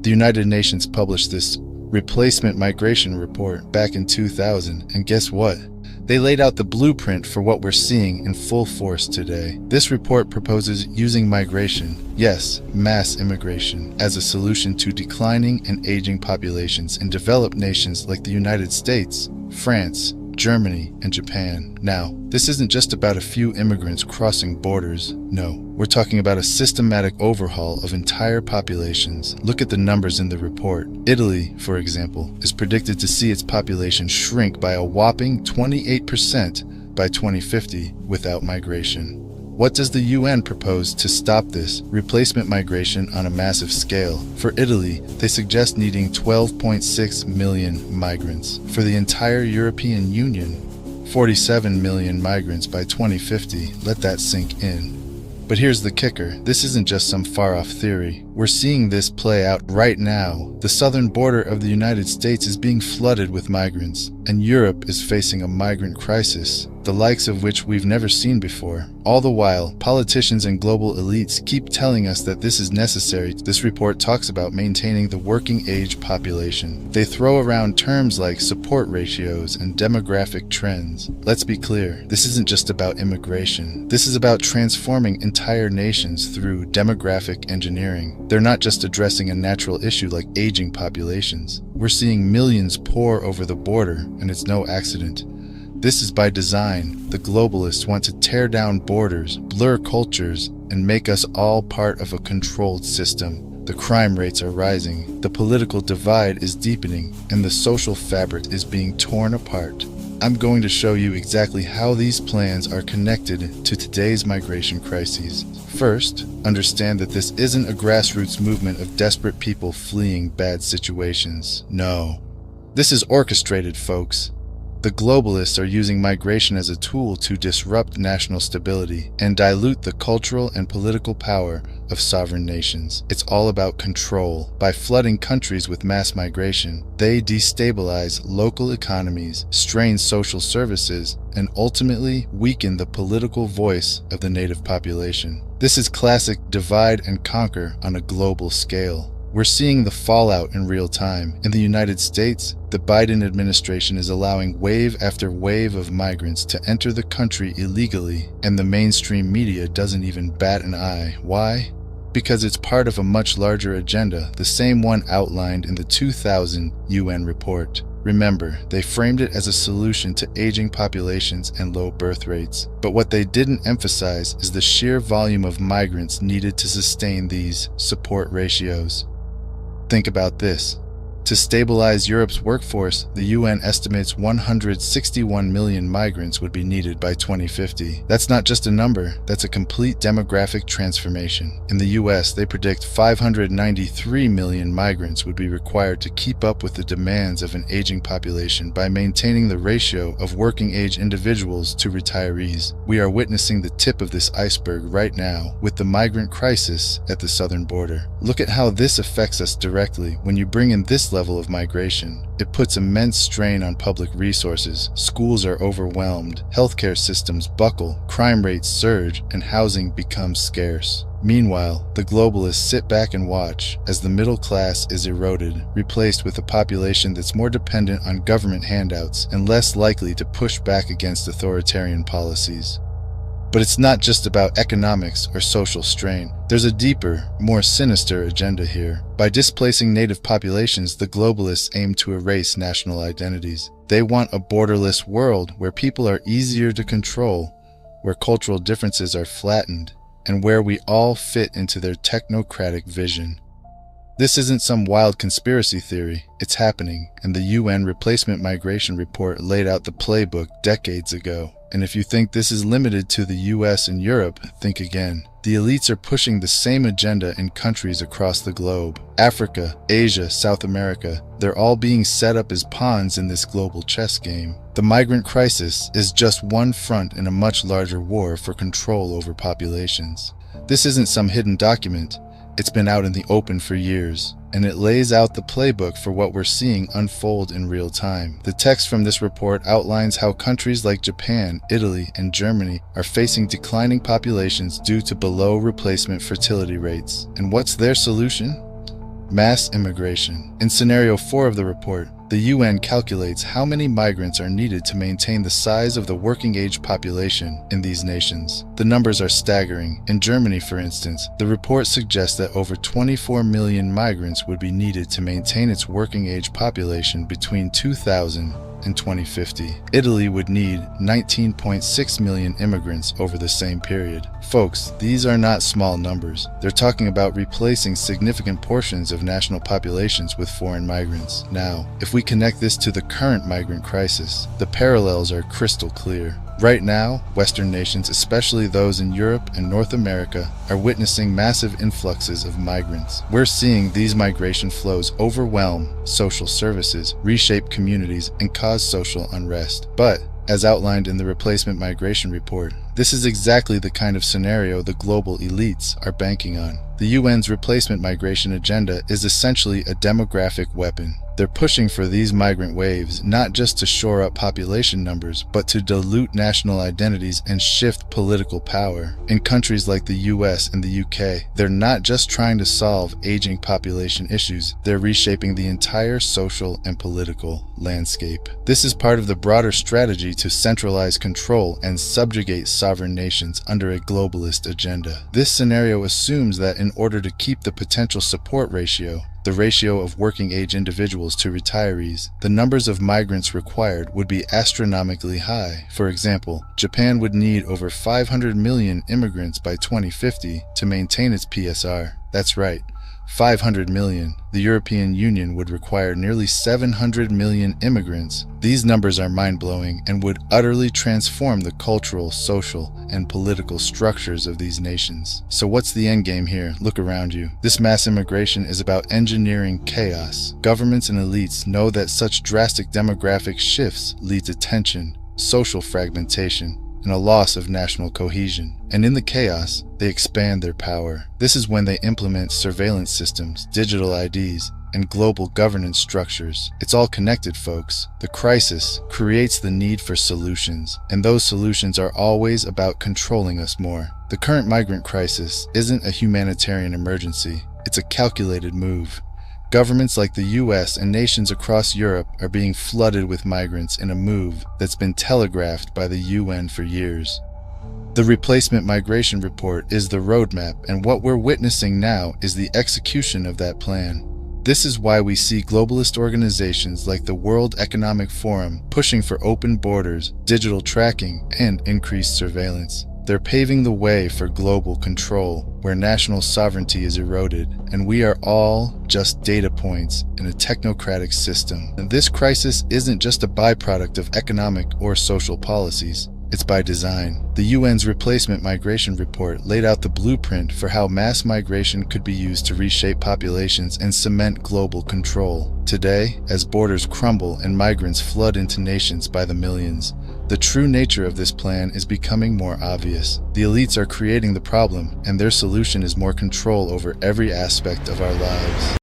The United Nations published this replacement migration report back in 2000, and guess what? They laid out the blueprint for what we're seeing in full force today. This report proposes using migration, yes, mass immigration, as a solution to declining and aging populations in developed nations like the United States, France, Germany, and Japan. Now, this isn't just about a few immigrants crossing borders. No, we're talking about a systematic overhaul of entire populations. Look at the numbers in the report. Italy, for example, is predicted to see its population shrink by a whopping 28% by 2050 without migration. What does the UN propose to stop this replacement migration on a massive scale? For Italy, they suggest needing 12.6 million migrants. For the entire European Union, 47 million migrants by 2050. Let that sink in. But here's the kicker. This isn't just some far-off theory. We're seeing this play out right now. The southern border of the United States is being flooded with migrants, and Europe is facing a migrant crisis, the likes of which we've never seen before. All the while, politicians and global elites keep telling us that this is necessary. This report talks about maintaining the working age population. They throw around terms like support ratios and demographic trends. Let's be clear, this isn't just about immigration. This is about transforming entire nations through demographic engineering. They're not just addressing a natural issue like aging populations. We're seeing millions pour over the border, and it's no accident. This is by design. The globalists want to tear down borders, blur cultures, and make us all part of a controlled system. The crime rates are rising, the political divide is deepening, and the social fabric is being torn apart. I'm going to show you exactly how these plans are connected to today's migration crises. First, understand that this isn't a grassroots movement of desperate people fleeing bad situations. No. This is orchestrated, folks. The globalists are using migration as a tool to disrupt national stability and dilute the cultural and political power of sovereign nations. It's all about control. By flooding countries with mass migration, they destabilize local economies, strain social services, and ultimately weaken the political voice of the native population. This is classic divide and conquer on a global scale. We're seeing the fallout in real time. In the United States, the Biden administration is allowing wave after wave of migrants to enter the country illegally, and the mainstream media doesn't even bat an eye. Why? Because it's part of a much larger agenda, the same one outlined in the 2000 UN report. Remember, they framed it as a solution to aging populations and low birth rates. But what they didn't emphasize is the sheer volume of migrants needed to sustain these support ratios. Think about this. To stabilize Europe's workforce, the UN estimates 161 million migrants would be needed by 2050. That's not just a number, that's a complete demographic transformation. In the US, they predict 593 million migrants would be required to keep up with the demands of an aging population by maintaining the ratio of working-age individuals to retirees. We are witnessing the tip of this iceberg right now with the migrant crisis at the southern border. Look at how this affects us directly when you bring in this level of migration. It puts immense strain on public resources. Schools are overwhelmed, healthcare systems buckle, crime rates surge, and housing becomes scarce. Meanwhile, the globalists sit back and watch as the middle class is eroded, replaced with a population that's more dependent on government handouts and less likely to push back against authoritarian policies. But it's not just about economics or social strain. There's a deeper, more sinister agenda here. By displacing native populations, the globalists aim to erase national identities. They want a borderless world where people are easier to control, where cultural differences are flattened, and where we all fit into their technocratic vision. This isn't some wild conspiracy theory. It's happening, and the UN Replacement Migration Report laid out the playbook decades ago. And if you think this is limited to the US and Europe, think again. The elites are pushing the same agenda in countries across the globe. Africa, Asia, South America, they're all being set up as pawns in this global chess game. The migrant crisis is just one front in a much larger war for control over populations. This isn't some hidden document. It's been out in the open for years, and it lays out the playbook for what we're seeing unfold in real time. The text from this report outlines how countries like Japan, Italy, and Germany are facing declining populations due to below replacement fertility rates. And what's their solution? Mass immigration. In Scenario 4 of the report, the UN calculates how many migrants are needed to maintain the size of the working-age population in these nations. The numbers are staggering. In Germany, for instance, the report suggests that over 24 million migrants would be needed to maintain its working-age population between 2000 and 2050. Italy would need 19.6 million immigrants over the same period. Folks, these are not small numbers. They're talking about replacing significant portions of national populations with foreign migrants. Now, if we connect this to the current migrant crisis, the parallels are crystal clear. Right now, Western nations, especially those in Europe and North America, are witnessing massive influxes of migrants. We're seeing these migration flows overwhelm social services, reshape communities, and cause social unrest. But, as outlined in the Replacement Migration Report, this is exactly the kind of scenario the global elites are banking on. The UN's replacement migration agenda is essentially a demographic weapon. They're pushing for these migrant waves not just to shore up population numbers, but to dilute national identities and shift political power. In countries like the US and the UK, they're not just trying to solve aging population issues, they're reshaping the entire social and political landscape. This is part of the broader strategy to centralize control and subjugate sovereign nations under a globalist agenda. This scenario assumes that in order to keep the potential support ratio, the ratio of working-age individuals to retirees, the numbers of migrants required would be astronomically high. For example, Japan would need over 500 million immigrants by 2050 to maintain its PSR. That's right, 500 million. The European Union would require nearly 700 million immigrants. These numbers are mind-blowing and would utterly transform the cultural, social, and political structures of these nations. So what's the end game here? Look around you. This mass immigration is about engineering chaos. Governments and elites know that such drastic demographic shifts lead to tension, social fragmentation, and a loss of national cohesion. And in the chaos, they expand their power. This is when they implement surveillance systems, digital IDs, and global governance structures. It's all connected, folks. The crisis creates the need for solutions, and those solutions are always about controlling us more. The current migrant crisis isn't a humanitarian emergency. It's a calculated move. Governments like the US and nations across Europe are being flooded with migrants in a move that's been telegraphed by the UN for years. The Replacement Migration Report is the roadmap, and what we're witnessing now is the execution of that plan. This is why we see globalist organizations like the World Economic Forum pushing for open borders, digital tracking, and increased surveillance. They're paving the way for global control, where national sovereignty is eroded, and we are all just data points in a technocratic system. And this crisis isn't just a byproduct of economic or social policies. It's by design. The UN's Replacement Migration Report laid out the blueprint for how mass migration could be used to reshape populations and cement global control. Today, as borders crumble and migrants flood into nations by the millions, the true nature of this plan is becoming more obvious. The elites are creating the problem, and their solution is more control over every aspect of our lives.